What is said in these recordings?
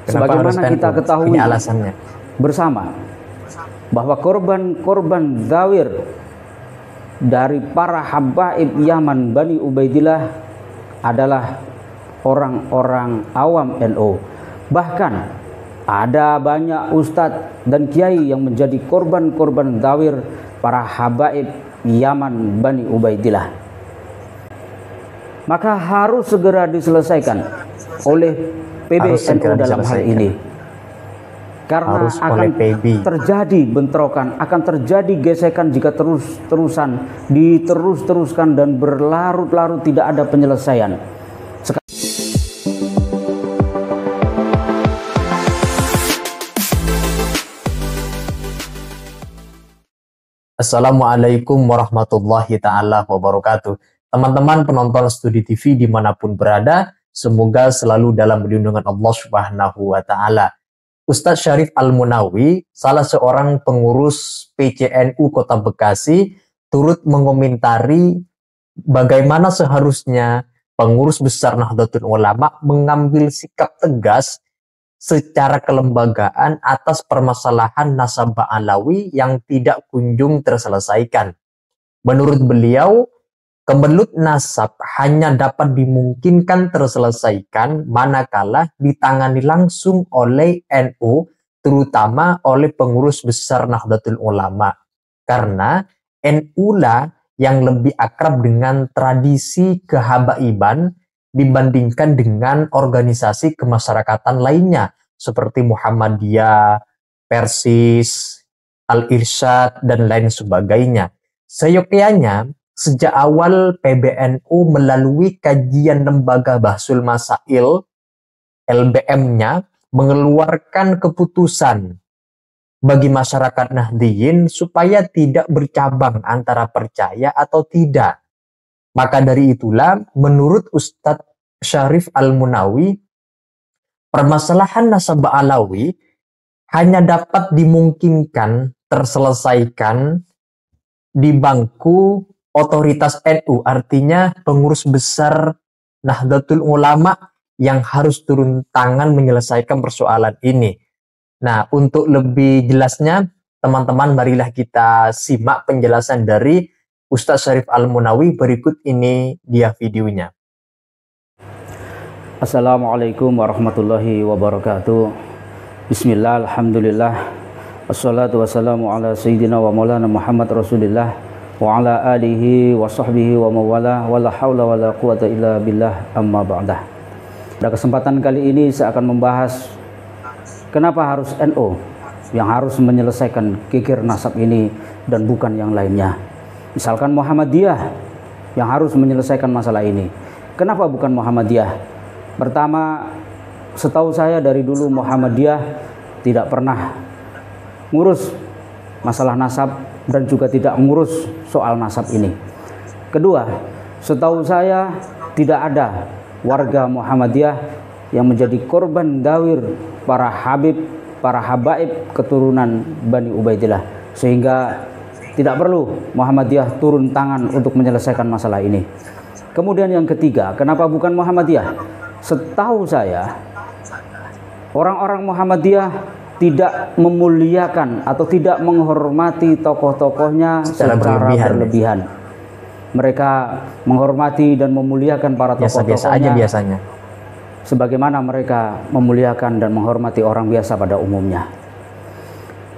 Sebagaimana kita ketahui ini alasannya bersama bahwa korban-korban zawir dari para habaib Yaman Bani Ubaidillah adalah orang-orang awam NU. Bahkan ada banyak ustadz dan kiai yang menjadi korban-korban zawir para habaib Yaman Bani Ubaidillah. Maka harus segera diselesaikan oleh PBNU dalam hal ini, karena akan terjadi bentrokan, akan terjadi gesekan jika terus-terusan diterus-teruskan dan berlarut-larut tidak ada penyelesaian. Assalamualaikum warahmatullahi ta'ala wabarakatuh. Teman-teman penonton Studi TV dimanapun berada, semoga selalu dalam lindungan Allah Subhanahu wa Ta'ala. Ustadz Syarif Al-Munawi, salah seorang pengurus PCNU Kota Bekasi, turut mengomentari bagaimana seharusnya pengurus besar Nahdlatul Ulama mengambil sikap tegas secara kelembagaan atas permasalahan nasabah Alawi yang tidak kunjung terselesaikan. Menurut beliau, kemelut nasab hanya dapat dimungkinkan terselesaikan manakala ditangani langsung oleh NU, terutama oleh pengurus besar Nahdlatul Ulama. Karena NU lah yang lebih akrab dengan tradisi kehabaiban dibandingkan dengan organisasi kemasyarakatan lainnya seperti Muhammadiyah, Persis, Al-Irsyad, dan lain sebagainya. Seyogyanya, sejak awal PBNU melalui kajian Lembaga Bahsul Masail LBM-nya mengeluarkan keputusan bagi masyarakat Nahdliyin supaya tidak bercabang antara percaya atau tidak. Maka dari itulah, menurut Ustadz Syarif Al-Munawi, permasalahan nasabah Alawi hanya dapat dimungkinkan terselesaikan di bangku otoritas NU, artinya pengurus besar Nahdlatul Ulama yang harus turun tangan menyelesaikan persoalan ini. Nah, untuk lebih jelasnya, teman-teman marilah kita simak penjelasan dari Ustadz Syarif Al-Munawi. Berikut ini dia videonya. Assalamualaikum warahmatullahi wabarakatuh. Bismillah, alhamdulillah, wassalatu wassalamu ala sayyidina wa maulana Muhammad Rasulillah wa ala alihi wa sahbihi wa mawala wa la hawla wa la quwata illa billah, amma ba'dah. Pada kesempatan kali ini saya akan membahas kenapa harus NU yang harus menyelesaikan kikir nasab ini dan bukan yang lainnya. Misalkan Muhammadiyah yang harus menyelesaikan masalah ini. Kenapa bukan Muhammadiyah? Pertama, setahu saya dari dulu Muhammadiyah tidak pernah ngurus masalah nasab dan juga tidak ngurus soal nasab ini. Kedua, setahu saya tidak ada warga Muhammadiyah yang menjadi korban dawir para habaib keturunan Bani Ubaidillah, sehingga tidak perlu Muhammadiyah turun tangan untuk menyelesaikan masalah ini. Kemudian yang ketiga, kenapa bukan Muhammadiyah? Setahu saya, orang-orang Muhammadiyah tidak memuliakan atau tidak menghormati tokoh-tokohnya secara berlebihan. Mereka menghormati dan memuliakan para tokoh-tokohnya biasanya, sebagaimana mereka memuliakan dan menghormati orang biasa pada umumnya.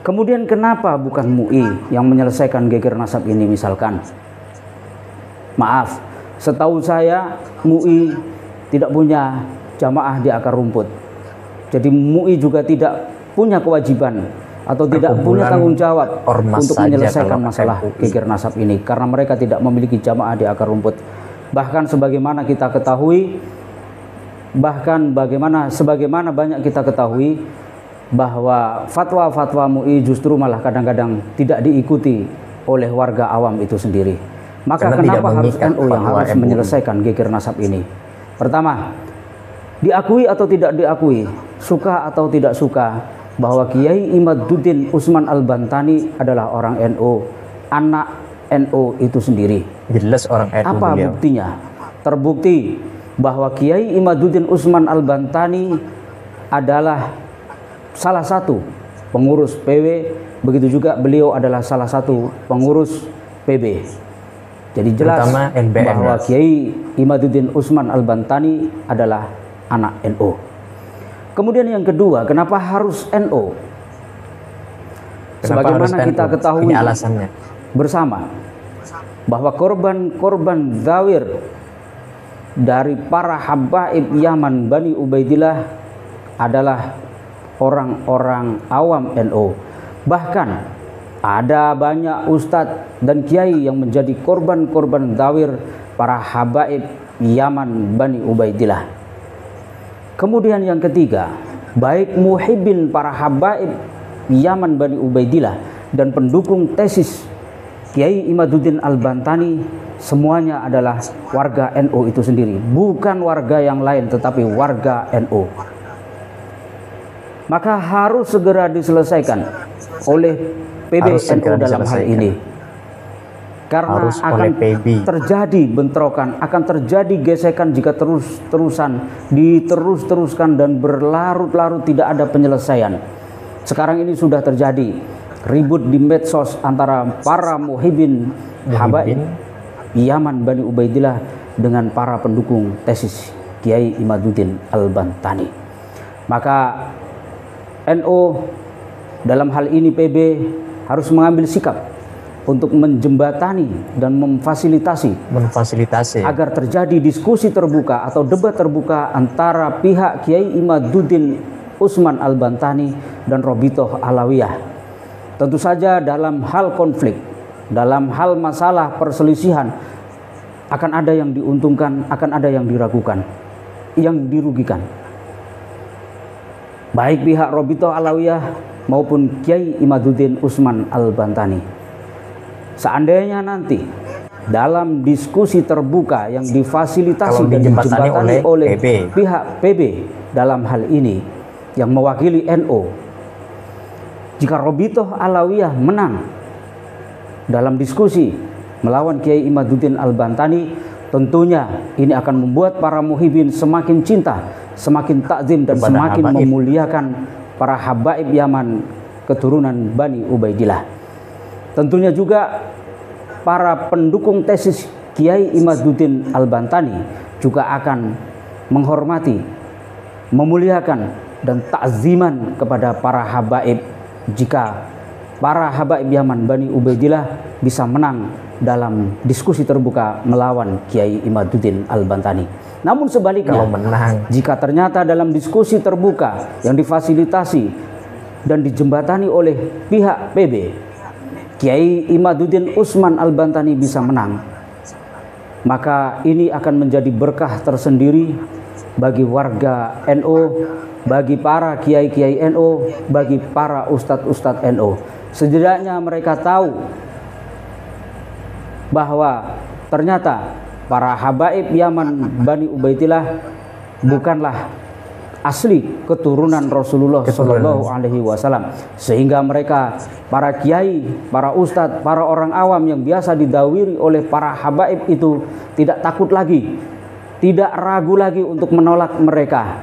Kemudian kenapa bukan MUI yang menyelesaikan geger nasab ini misalkan? Maaf, setahu saya MUI tidak punya jamaah di akar rumput. Jadi MUI juga tidak punya kewajiban atau tidak punya tanggung jawab untuk menyelesaikan masalah geger nasab ini, karena mereka tidak memiliki jamaah di akar rumput. Bahkan sebagaimana kita ketahui, sebagaimana banyak kita ketahui bahwa fatwa-fatwa MUI justru malah kadang-kadang tidak diikuti oleh warga awam itu sendiri. Maka kenapa harus NU yang harus menyelesaikan geger nasab ini? Pertama, diakui atau tidak diakui, suka atau tidak suka, bahwa Kiai Imaduddin Usman Al-Bantani adalah orang NU, anak NU itu sendiri. Jelas orang NU. Apa buktinya? Terbukti bahwa Kiai Imaduddin Usman Al-Bantani adalah salah satu pengurus PW, begitu juga beliau adalah salah satu pengurus PB. Jadi jelas bahwa Kiai Imaduddin Usman Al-Bantani adalah anak NU. Kemudian yang kedua, kenapa harus NU? Sebagaimana kita ketahui bersama bahwa korban-korban zawir dari para habaib Yaman Bani Ubaidillah adalah orang-orang awam NU. Bahkan ada banyak ustadz dan kiai yang menjadi korban-korban zawir para habaib Yaman Bani Ubaidillah. Kemudian yang ketiga, baik muhibbin para habaib Yaman Bani Ubaidillah dan pendukung tesis Kiai Imaduddin Al-Bantani, semuanya adalah warga NU itu sendiri, bukan warga yang lain tetapi warga NU. Maka harus segera diselesaikan oleh PBNU dalam hal ini, karena akan terjadi bentrokan, akan terjadi gesekan jika terus-terusan diterus-teruskan dan berlarut-larut tidak ada penyelesaian. Sekarang ini sudah terjadi ribut di medsos antara para muhibbin habaib Yaman Bani Ubaidillah dengan para pendukung tesis Kiai Imaduddin Al-Bantani. Maka NU dalam hal ini PB harus mengambil sikap untuk menjembatani dan memfasilitasi agar terjadi diskusi terbuka atau debat terbuka antara pihak Kiai Imaduddin Usman Al-Bantani dan Robitoh Alawiyah. Tentu saja dalam hal konflik, dalam hal masalah perselisihan, akan ada yang diuntungkan, akan ada yang diragukan, yang dirugikan. Baik pihak Robitoh Alawiyah maupun Kiai Imaduddin Usman Al-Bantani. Seandainya nanti dalam diskusi terbuka yang difasilitasi dan dijembatani oleh pihak PB dalam hal ini yang mewakili NU, jika Robitoh Alawiyah menang dalam diskusi melawan Kiai Imaduddin Al-Bantani, tentunya ini akan membuat para muhibbin semakin cinta, semakin takzim dan semakin memuliakan para habaib Yaman keturunan Bani Ubaidillah. Tentunya juga para pendukung tesis Kiai Imaduddin Al-Bantani juga akan menghormati, memuliakan dan takziman kepada para habaib jika para habaib Yaman Bani Ubaidillah bisa menang dalam diskusi terbuka melawan Kiai Imaduddin Al-Bantani. Namun sebaliknya, jika ternyata dalam diskusi terbuka yang difasilitasi dan dijembatani oleh pihak PB, Kiai Imaduddin Usman Al-Bantani bisa menang, maka ini akan menjadi berkah tersendiri bagi warga NU, bagi para kiai-kiai NU, bagi para ustadz-ustadz NU. Setidaknya mereka tahu bahwa ternyata para habaib Yaman Bani Ubaidillah bukanlah asli keturunan Rasulullah Shallallahu Alaihi Wasallam, sehingga mereka, para kiai, para ustadz, para orang awam yang biasa didawiri oleh para habaib itu tidak takut lagi, tidak ragu lagi untuk menolak mereka.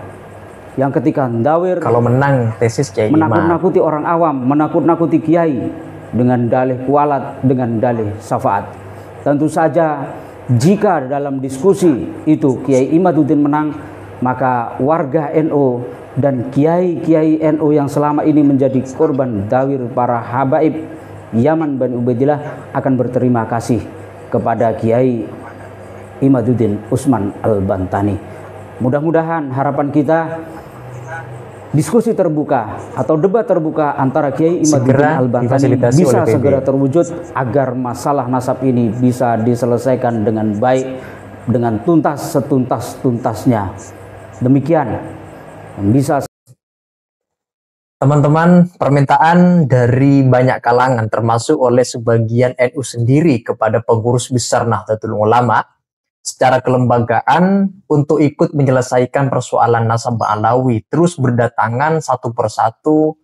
Yang ketika mendawir, kalau menang tesis Kiai menakut-nakuti orang awam, menakut-nakuti kiai dengan dalih kualat, dengan dalih syafaat. Tentu saja jika dalam diskusi itu Kiai Imaduddin menang, maka warga NU dan kiai-kiai NU yang selama ini menjadi korban dawir para habaib Yaman Bani Ubaidillah akan berterima kasih kepada Kiai Imaduddin Usman Al-Bantani. Mudah-mudahan harapan kita diskusi terbuka atau debat terbuka antara Kiai Imaduddin Al-Bantani bisa segera terwujud agar masalah nasab ini bisa diselesaikan dengan baik, dengan tuntas setuntas-tuntasnya. Demikian bisa. Teman-teman, permintaan dari banyak kalangan termasuk oleh sebagian NU sendiri kepada pengurus besar Nahdlatul Ulama secara kelembagaan untuk ikut menyelesaikan persoalan nasabah Alawi terus berdatangan satu persatu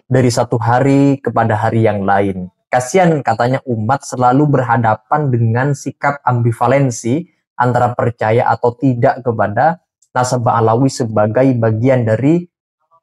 dari satu hari kepada hari yang lain. Kasihan katanya umat selalu berhadapan dengan sikap ambivalensi antara percaya atau tidak kepada nasabah Alawi sebagai bagian dari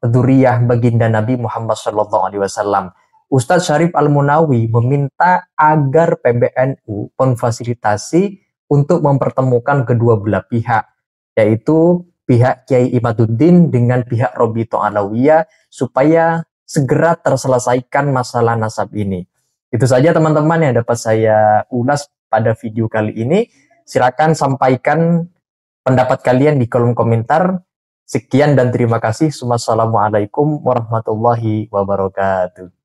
dzurriyyah baginda Nabi Muhammad SAW. Ustadz Syarif Al-Munawi meminta agar PBNU memfasilitasi untuk mempertemukan kedua belah pihak, yaitu pihak Kiai Imaduddin dengan pihak Robito Alawiyah, supaya segera terselesaikan masalah nasab ini. Itu saja teman-teman yang dapat saya ulas pada video kali ini. Silakan sampaikan pendapat kalian di kolom komentar. Sekian dan terima kasih. Wassalamualaikum warahmatullahi wabarakatuh.